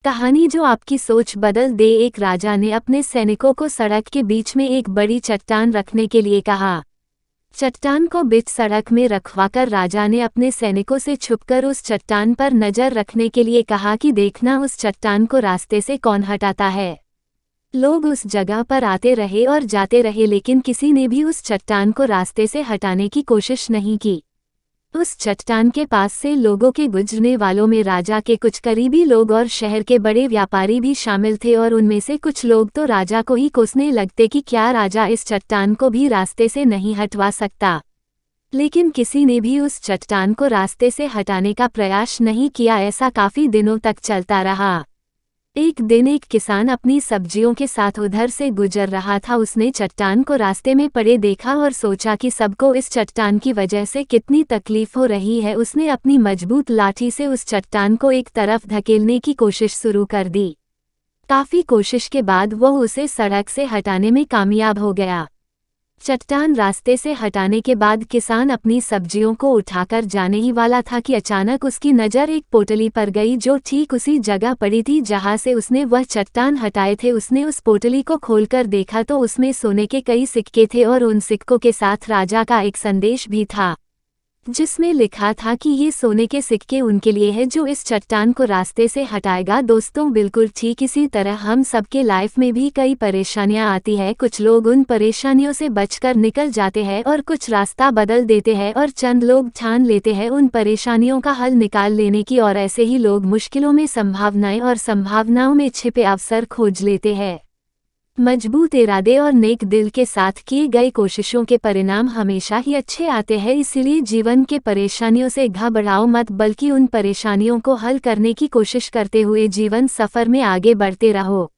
कहानी जो आपकी सोच बदल दे। एक राजा ने अपने सैनिकों को सड़क के बीच में एक बड़ी चट्टान रखने के लिए कहा। चट्टान को बीच सड़क में रखवाकर राजा ने अपने सैनिकों से छुपकर उस चट्टान पर नजर रखने के लिए कहा कि देखना उस चट्टान को रास्ते से कौन हटाता है। लोग उस जगह पर आते रहे और जाते रहे, लेकिन किसी ने भी उस चट्टान को रास्ते से हटाने की कोशिश नहीं की। उस चट्टान के पास से लोगों के गुजरने वालों में राजा के कुछ करीबी लोग और शहर के बड़े व्यापारी भी शामिल थे, और उनमें से कुछ लोग तो राजा को ही कोसने लगते कि क्या राजा इस चट्टान को भी रास्ते से नहीं हटवा सकता। लेकिन किसी ने भी उस चट्टान को रास्ते से हटाने का प्रयास नहीं किया। ऐसा काफी दिनों तक चलता रहा। एक दिन एक किसान अपनी सब्जियों के साथ उधर से गुजर रहा था। उसने चट्टान को रास्ते में पड़े देखा और सोचा कि सबको इस चट्टान की वजह से कितनी तकलीफ हो रही है। उसने अपनी मजबूत लाठी से उस चट्टान को एक तरफ धकेलने की कोशिश शुरू कर दी। काफी कोशिश के बाद वह उसे सड़क से हटाने में कामयाब हो गया। चट्टान रास्ते से हटाने के बाद किसान अपनी सब्जियों को उठाकर जाने ही वाला था कि अचानक उसकी नज़र एक पोटली पर गई जो ठीक उसी जगह पड़ी थी जहां से उसने वह चट्टान हटाए थे। उसने उस पोटली को खोलकर देखा तो उसमें सोने के कई सिक्के थे, और उन सिक्कों के साथ राजा का एक संदेश भी था जिसमें लिखा था कि ये सोने के सिक्के उनके लिए है जो इस चट्टान को रास्ते से हटाएगा। दोस्तों, बिल्कुल ठीक इसी तरह हम सबके लाइफ में भी कई परेशानियां आती है। कुछ लोग उन परेशानियों से बचकर निकल जाते हैं और कुछ रास्ता बदल देते हैं, और चंद लोग ठान लेते हैं उन परेशानियों का हल निकाल लेने की, और ऐसे ही लोग मुश्किलों में संभावनाएं और संभावनाओं में छिपे अवसर खोज लेते हैं। मजबूत इरादे और नेक दिल के साथ किए गए कोशिशों के परिणाम हमेशा ही अच्छे आते हैं। इसीलिए जीवन के परेशानियों से घबराओ मत, बल्कि उन परेशानियों को हल करने की कोशिश करते हुए जीवन सफर में आगे बढ़ते रहो।